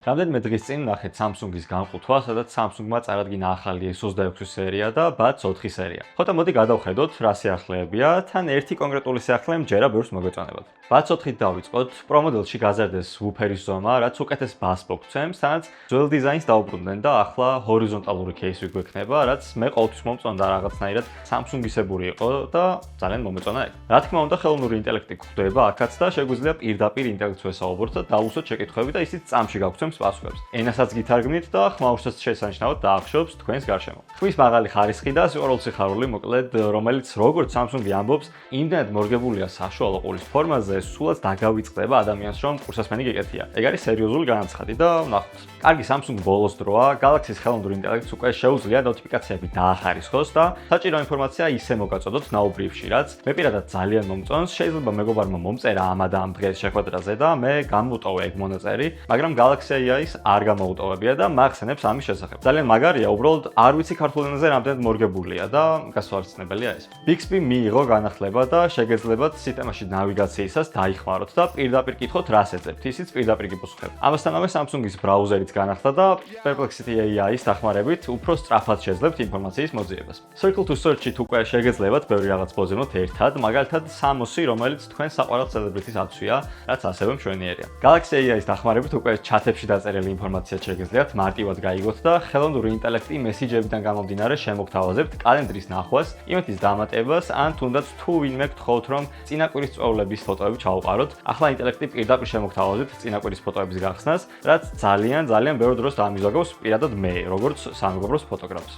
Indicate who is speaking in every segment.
Speaker 1: რამდენიმე დღის წინ ნახეთ Samsung-ის განხუთვა, სადაც Samsung-მა წარადგინა ახალი S26 სერია და Buds 4 სერია. ხოთა მოდი გადავხედოთ, რა სიახლეებია, თან ერთი კონკრეტული სიახლე მჯერა ბევრს მოგეწონებათ. Buds 4-ით დავიწყოთ. Pro მოდელში გაზარდეს ვუფერის ზომა, რაც უკეთეს ბას მოგცემს, თანაც ძველ დიზაინს დაუბრუნდნენ და ახლა ჰორიზონტალური кейსი გვექნება, რაც მე ყოველთვის მომწონდა რაღაცნაირად Samsung-ისებური იყო და ძალიან მომეწონა ეგ. რა თქმა უნდა, ხელოვნური ინტელექტი გვხვდება აქაც და შეგვიძლია პირდაპირ ინტელექტს ვესაუბროთ და დავუსვოთ შეკითხვები და ისიც წამში გავგცემთ პასუხებს. ენასაც გითარგმნით და ხმაურსაც შესანიშნავად დაახშობს თქვენს გარშემო. ხმის მაღალი ხარისხი და სიყვარულის სიხარული, მოკლედ, რომელიც როგორც Samsung-ი ამბობს, იმდენად მორგებულია საშუალო ყურის ფორმაზე, სულაც დაგავიწყდება ადამიანს, რომ ყურსასმენი გეკეთია. ეგ არის სერიოზული განაცხადი და ვნახოთ. კარგი Samsung ბოლოს დროა, Galaxy-ის ხელოვნურ ინტელექტს უკვე შეუძლია ნოტიფიკაციები დაახარისხოს და საჭირო ინფორმაცია ისე მოგაწოდოთ ნაუბრიებში, რაც მე პირადად ძალიან მომწონს. შეიძლება მეგობარმა მომწერა ამ და ამ დღეს შეხვედრაზე და მე გამოვტოვე ეგ მონაწერი, მაგრამ Galaxy AI-ს არ გამოუტოვებია და მახსენებს ამის შესახებ. ძალიან მაგარია, უბრალოდ არ ვიცი ქართულ ენაზე რამდენად მორგებულია და გასაოცნებელია ეს. Bixby მიიღო განახლება და შეგეძლებათ სისტემაში ნავიგაციისას დაიხმაროთ და პირდაპირ კითხოთ რას ეძებთ, ისიც პირდაპირ გიპასუხებ. ამასთანავე Samsung-ის ბრაუზერიც განახლა და Perplexity AI-ის დახმარებით უფრო სწრაფად შეძლებთ ინფორმაციის მოძიებას. Circle to Search-ით უკვე შეგეძლებათ ბევრი რაღაც ბოზემოთ ერთად, მაგალითად Samos-ი, რომელიც თქვენ საყვარელ celebrity-ს აცვია, რაც ასევე მშვენიერია. Galaxy AI-ის დახმარებით უკვე ჩათებში დაწერილი ინფორმაცია შეგეძლიათ მარტივად გაიგოთ და ხელოვნური ინტელექტი მესიჯებიდან გამომდინარე შემოგთავაზებთ კალენდრის ნახვას, იმეთის დამატებას, ან თუნდაც თუ ვინმე გთხოვთ, რომ წინაკვირის წვეულების ფოტოები ჩაუყაროთ, ახლა ინტელექტი პირდაპირ შემოგთავაზებთ წინაკვირის ფოტოების გახსნას, რაც ძალიან ბევრ დროს დამიზოგავს პირადად მე, როგორც სამეგობროს ფოტოგრაფს.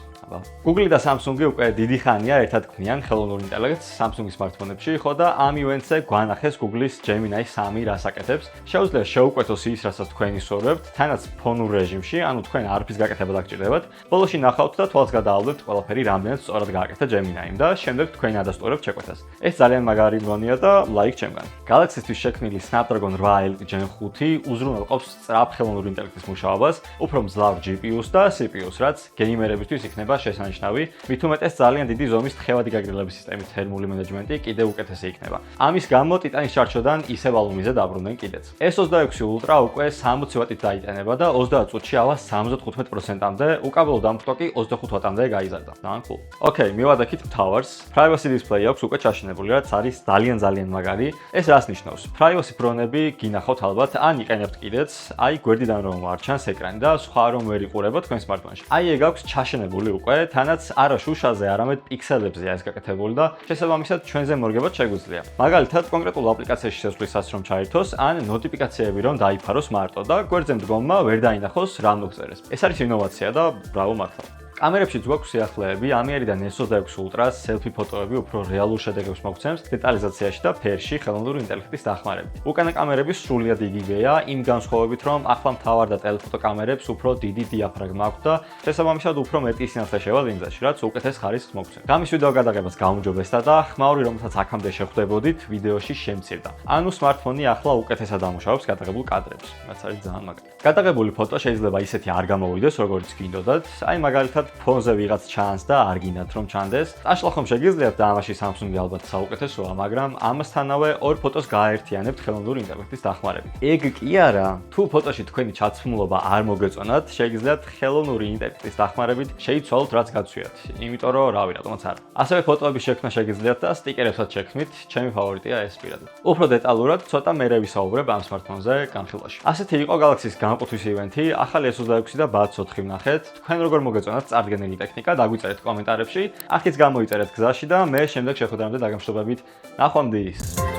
Speaker 1: Google და Samsung-ი უკვე დიდი ხანია ერთად ქმნიან ხელოვნურ ინტელექტს Samsung-ის smartphone-ებში, ხო და ამ ივენტზე გვანახეს Google-ის Gemini 3 რას აკეთებს. შეუძლია შეუკვეთოს ის, რასაც თქვენი სურვებთ, თანაც ფონურ რეჟიმში, ანუ თქვენ არაფრის გაკეთება დაგჭირდებათ. ბოლოში ნახავთ და თვალს გადაავლებთ ყველაფერი რამდენად სწორად გააკეთა Gemini-მ და შემდეგ თქვენ ადასტურებთ შეკვეთას. ეს ძალიან მაგარი მგონია და ლაიქ ჩემგან. Galaxy-თვის შექმნილი Snapdragon 8 Elite Gen 5 უზრუნველყოფს სწრაფ ხელოვნური ინტელექტის მუშაობას, უფრო მძლავრ GPU-ს და CPU-ს, რაც გეიმერებისთვის იქნება შესანიშნავი. მით უმეტეს ძალიან დიდი ზომის თხევადი გაგრძელების სისტემის თერმული მენეჯმენტი კიდევ უკეთესი იქნება. ამის გამო Titan-ის ჩარჩოდან ისევ ალუმინზე დაბრუნდნენ კიდეც. S26 Ultra უკვე 60 ვატით დაიტანება და 30 წუთში ავა 75%-მდე, უკაბელო დამხტო კი 25 ვატამდე გაიზარდა. ძალიან cool. Okay, მივადექით მთავარს. Privacy display აქვს უკვე ჩაშენებული, რაც არის ძალიან მაგარი. ეს რას ნიშნავს? Privacy პრონები გინახავთ ალბათ, ან იყენებთ კიდეც, აი გვერდიდან რომ არ ჩანს ეკრანი და სხვა რომ ვერ იყურებოთ თქვენ smartphone-ში. აი ეგ აქვს ჩაშენებული უკვე, თანაც არა შუშაზე, არამედ პიქსელებზეა ეს გაკეთებული და შესაბამისად ჩვენზე მორგებად შეგვიძლია. მაგალითად, კონკრეტულ აპლიკაციაში შესვლისას რომ ჩაერთოს, ან ნოტიფიკაციები რომ დაიფაროს მარტო და გვერდზე მდგომმა ვერ დაინახოს რა მოგწერეს. ეს არის ინოვაცია და ბრავო მართლა. კამერებშიც გვაქვს სიახლეები, ამიერიდან S26 Ultra-ს selfie ფოტოები უფრო რეალურ შედეგებს მოგცემს დეტალიზაციაში და ფერში ხელოვნური ინტელექტის დახმარებით. უკანა კამერები სრულიად იგივეა, იმ განსხვავებით, რომ ახლა მთავარ და ტელეფოტო კამერებს უფრო დიდი დიაფრაგმა აქვს და შესაბამისად უფრო მეტი სინათლე შევა ლინზაში, რაც უკეთეს ხარისხს მოგცემს. გამის ვიდეო გადაღებას გაუმჯობესდა და ხმაური, რომელსაც აქამდე შეხვდებოდით, ვიდეოში შემცირდა. ანუ smartphone-ი ახლა უკეთესად ამუშავებს გადაღებულ კადრებს, რაც არის ძალიან მაგარი. გადაღებული ფოტო შეიძლება ისეთი არ გამოვიდეს, როგორც გინდოდათ. აი მაგალითად ფონზე ვიღაც ჩანს და არ გინდათ რომ ჩანდეს. წაშლა ხომ შეგიძლიათ და ამაში Samsung-ი ალბათ საუკეთესოა, მაგრამ ამასთანავე ორ ფოტოს გააერთიანებთ ხელოვნური ინტელექტის დახმარებით. ეგ კი არა, თუ ფოტოში თქვენი ჩაცმულობა არ მოგეწონათ, შეგიძლიათ ხელოვნური ინტელექტის დახმარებით შეიცვალოთ რაც გაცვიათ. იმიტომ რომ რავი, რატომაც არა. ასევე ფოტოების შექმნა შეგიძლიათ და სტიკერებსაც შექმნით, ჩემი ფავორიტია ეს პირადად. უფრო დეტალურად ცოტა მერე ვისაუბრებ ამ smartphone-ზე განხილვაში. ასეთი იყო Galaxy-ის განყუთვის ივენთი, ახალი S26 და Buds 4 ვნახეთ. თქვენ როგორ მოგეწონათ წარდგენილი ტექნიკა, დაგვიწერეთ კომენტარებში, აქაც გამოიწერეთ გზაში და მე შემდეგ შეხვედრამდე დაგემშვიდობებით. ნახვამდის.